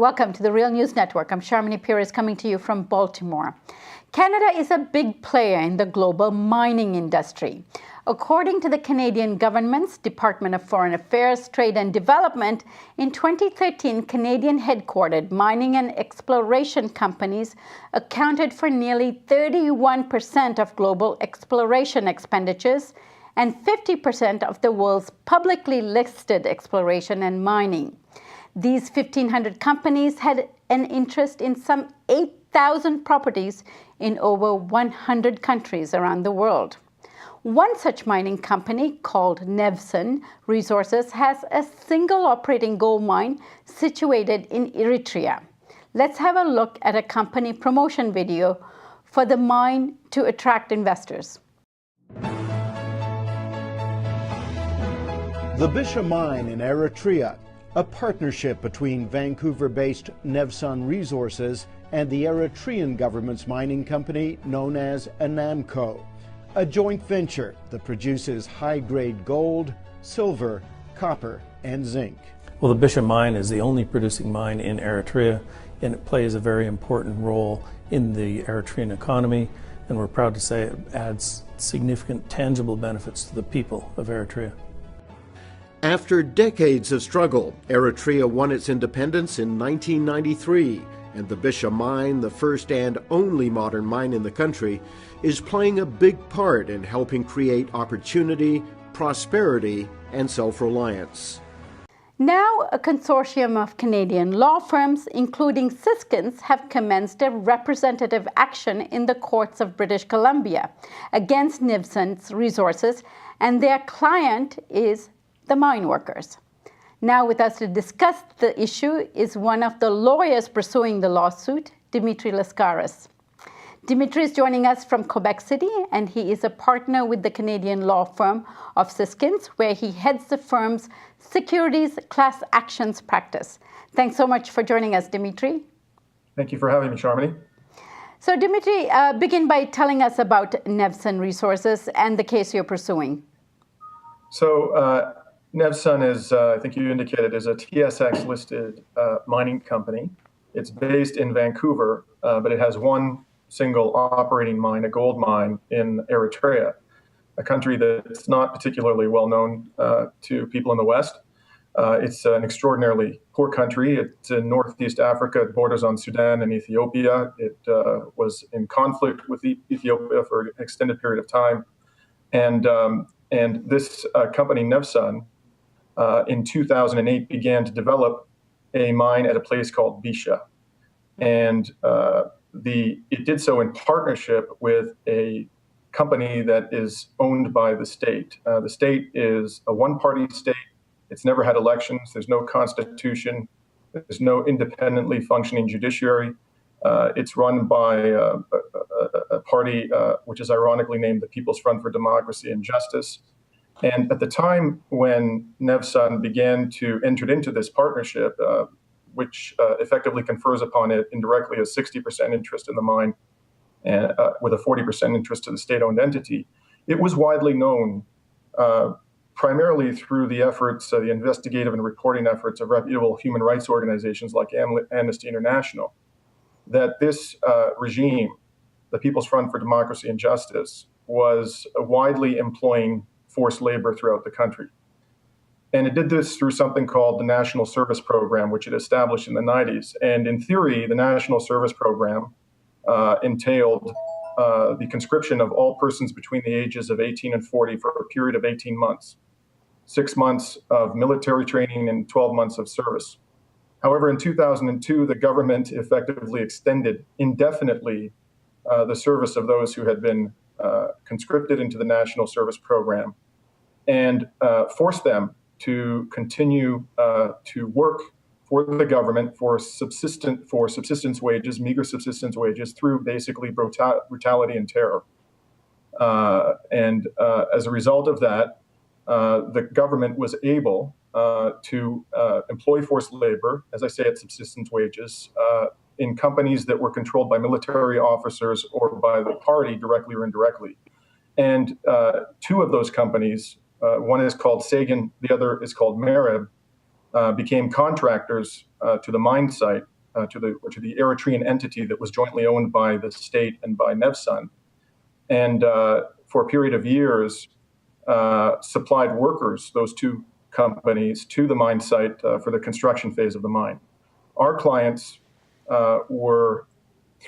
Welcome to the Real News Network. I'm Sharmini Pires coming to you from Baltimore. Canada is a big player in the global mining industry. According to the Canadian government's Department of Foreign Affairs, Trade and Development, in 2013, Canadian headquartered mining and exploration companies accounted for nearly 31% of global exploration expenditures and 50% of the world's publicly listed exploration and mining. These 1,500 companies had an interest in some 8,000 properties in over 100 countries around the world. One such mining company, called Nevsun Resources, has a single operating gold mine situated in Eritrea. Let's have a look at a company promotion video for the mine to attract investors. The Bisha Mine in Eritrea, a partnership between Vancouver-based Nevsun Resources and the Eritrean government's mining company known as Anamco, a joint venture that produces high-grade gold, silver, copper, and zinc. Well, the Bisha Mine is the only producing mine in Eritrea, and it plays a very important role in the Eritrean economy, and we're proud to say it adds significant tangible benefits to the people of Eritrea. After decades of struggle, Eritrea won its independence in 1993, and the Bisha Mine, the first and only modern mine in the country, is playing a big part in helping create opportunity, prosperity, and self-reliance. Now, a consortium of Canadian law firms, including Siskins, have commenced a representative action in the courts of British Columbia against Nevsun Resources, and their client is the mine workers. Now with us to discuss the issue is one of the lawyers pursuing the lawsuit, Dimitri Laskaris. Dimitri is joining us from Quebec City, and he is a partner with the Canadian law firm of Siskins, where he heads the firm's securities class actions practice. Thanks so much for joining us, Dimitri. Thank you for having me, Sharmini. So Dimitri, begin by telling us about Nevsun Resources and the case you're pursuing. So Nevsun is, I think you indicated, is a TSX-listed mining company. It's based in Vancouver, but it has one single operating mine, a gold mine in Eritrea, a country that's not particularly well known to people in the West. It's an extraordinarily poor country. It's in Northeast Africa. It borders on Sudan and Ethiopia. It was in conflict with Ethiopia for an extended period of time. And this company, Nevsun, in 2008 began to develop a mine at a place called Bisha. And it did so in partnership with a company that is owned by the state. The state is a one-party state. It's never had elections. There's no constitution. There's no independently functioning judiciary. It's run by a party which is ironically named the People's Front for Democracy and Justice. And at the time when Nevsun began to enter into this partnership, which effectively confers upon it indirectly a 60% interest in the mine and with a 40% interest to the state-owned entity, it was widely known, primarily through the efforts, the investigative and reporting efforts of reputable human rights organizations like Amnesty International, that this regime, the People's Front for Democracy and Justice, was widely employing forced labor throughout the country. And it did this through something called the National Service Program, which it established in the 90s. And in theory, the National Service Program entailed the conscription of all persons between the ages of 18 and 40 for a period of 18 months, 6 months of military training and 12 months of service. However, in 2002, the government effectively extended indefinitely the service of those who had been conscripted into the National Service Program and forced them to continue to work for the government for subsistence wages, meager subsistence wages, through basically brutality and terror. And as a result of that, the government was able to employ forced labor, as I say, at subsistence wages, in companies that were controlled by military officers or by the party directly or indirectly. And two of those companies, one is called Sagan, the other is called Merib, became contractors to the mine site to the Eritrean entity that was jointly owned by the state and by Nevsun, and for a period of years supplied workers, those two companies, to the mine site for the construction phase of the mine. Our clients were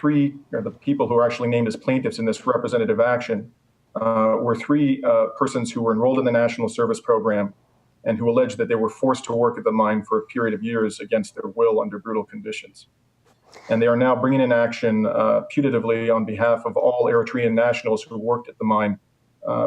the people who are actually named as plaintiffs in this representative action, were three persons who were enrolled in the National Service Program and who alleged that they were forced to work at the mine for a period of years against their will under brutal conditions. And they are now bringing in action putatively on behalf of all Eritrean nationals who worked at the mine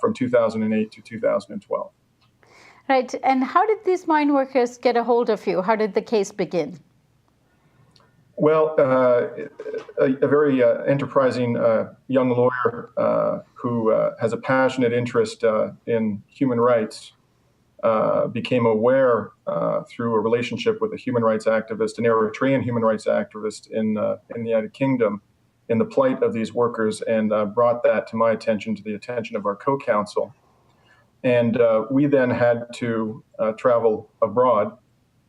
from 2008 to 2012. Right. And how did these mine workers get a hold of you? How did the case begin? Well, a very enterprising young lawyer who has a passionate interest in human rights became aware through a relationship with a human rights activist, an Eritrean human rights activist in the United Kingdom, in the plight of these workers, and brought that to my attention, to the attention of our co-counsel. And we then had to travel abroad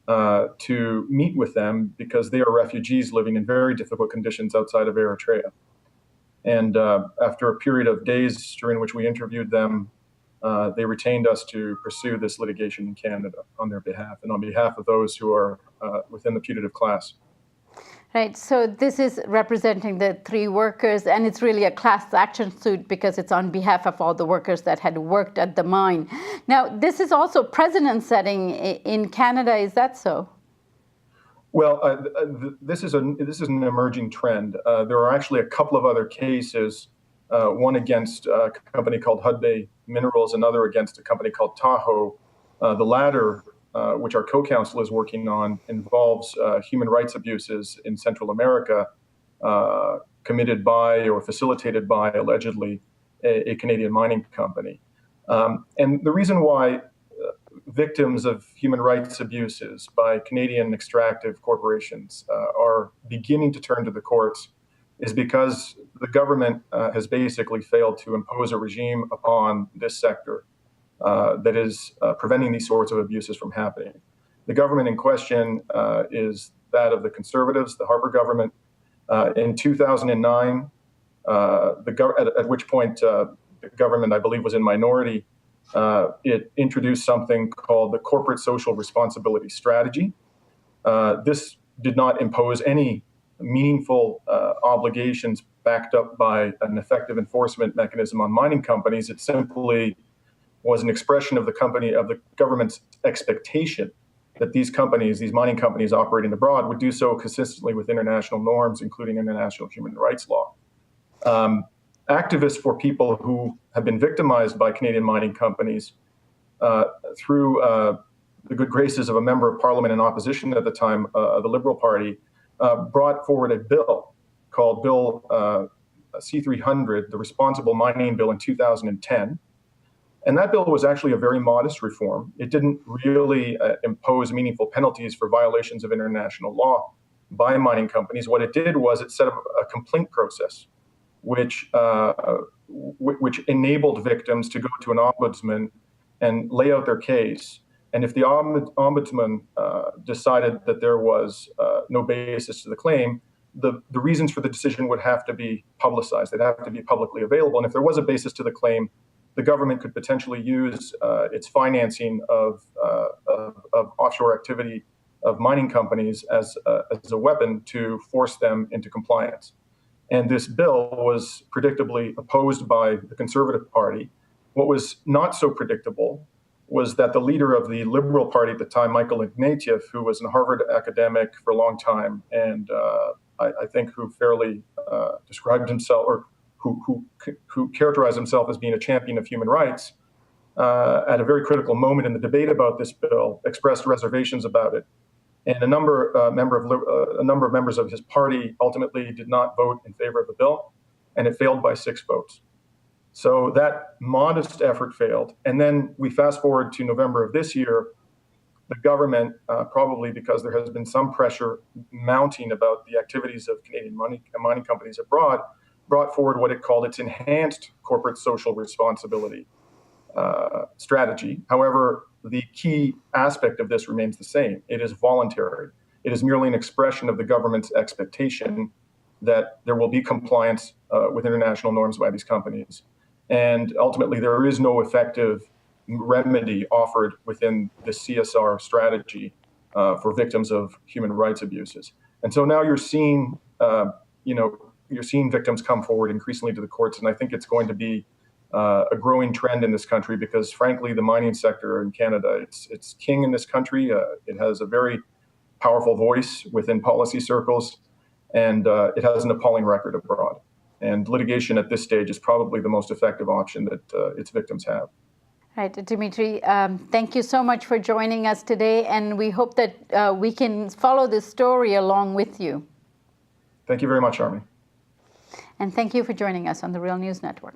to meet with them because they are refugees living in very difficult conditions outside of Eritrea. And after a period of days during which we interviewed them, they retained us to pursue this litigation in Canada on their behalf and on behalf of those who are within the putative class. Right. So this is representing the three workers, and it's really a class action suit because it's on behalf of all the workers that had worked at the mine. Now, this is also precedent setting in Canada. Is that so? Well, this is an emerging trend. There are actually a couple of other cases, one against a company called Hudbay Minerals, another against a company called Tahoe. The latter, which our co-counsel is working on, involves human rights abuses in Central America committed by or facilitated by, allegedly, a Canadian mining company. And the reason why victims of human rights abuses by Canadian extractive corporations are beginning to turn to the courts is because the government has basically failed to impose a regime upon this sector that is preventing these sorts of abuses from happening. The government in question is that of the Conservatives, the Harper government. In 2009, at which point the government, I believe, was in minority, it introduced something called the Corporate Social Responsibility Strategy. This did not impose any meaningful obligations backed up by an effective enforcement mechanism on mining companies. It simply was an expression of the government's expectation that these mining companies operating abroad, would do so consistently with international norms, including international human rights law. Activists for people who have been victimized by Canadian mining companies through the good graces of a member of parliament in opposition at the time, the Liberal Party, brought forward a bill called Bill C-300, the Responsible Mining Bill in 2010. And that bill was actually a very modest reform. It didn't really impose meaningful penalties for violations of international law by mining companies. What it did was it set up a complaint process, which enabled victims to go to an ombudsman and lay out their case. And if the ombudsman decided that there was no basis to the claim, the reasons for the decision would have to be publicized. They'd have to be publicly available. And if there was a basis to the claim, the government could potentially use its financing of offshore activity of mining companies as a weapon to force them into compliance. And this bill was predictably opposed by the Conservative Party. What was not so predictable was that the leader of the Liberal Party at the time, Michael Ignatieff, who was a Harvard academic for a long time, and I think who fairly described himself, or who characterized himself as being a champion of human rights, at a very critical moment in the debate about this bill, expressed reservations about it. And a number of members of his party ultimately did not vote in favor of the bill, and it failed by 6 votes. So that modest effort failed. And then we fast forward to November of this year. The government, probably because there has been some pressure mounting about the activities of Canadian mining companies abroad, brought forward what it called its enhanced corporate social responsibility strategy. However, the key aspect of this remains the same. It is voluntary. It is merely an expression of the government's expectation that there will be compliance with international norms by these companies. And ultimately, there is no effective remedy offered within the CSR strategy for victims of human rights abuses. And so now you're seeing, you're seeing victims come forward increasingly to the courts, and I think it's going to be a growing trend in this country because, frankly, the mining sector in Canada, it's king in this country. It has a very powerful voice within policy circles, and it has an appalling record abroad. And litigation at this stage is probably the most effective option that its victims have. Right, Dimitri, thank you so much for joining us today, and we hope that we can follow this story along with you. Thank you very much, Army. And thank you for joining us on the Real News Network.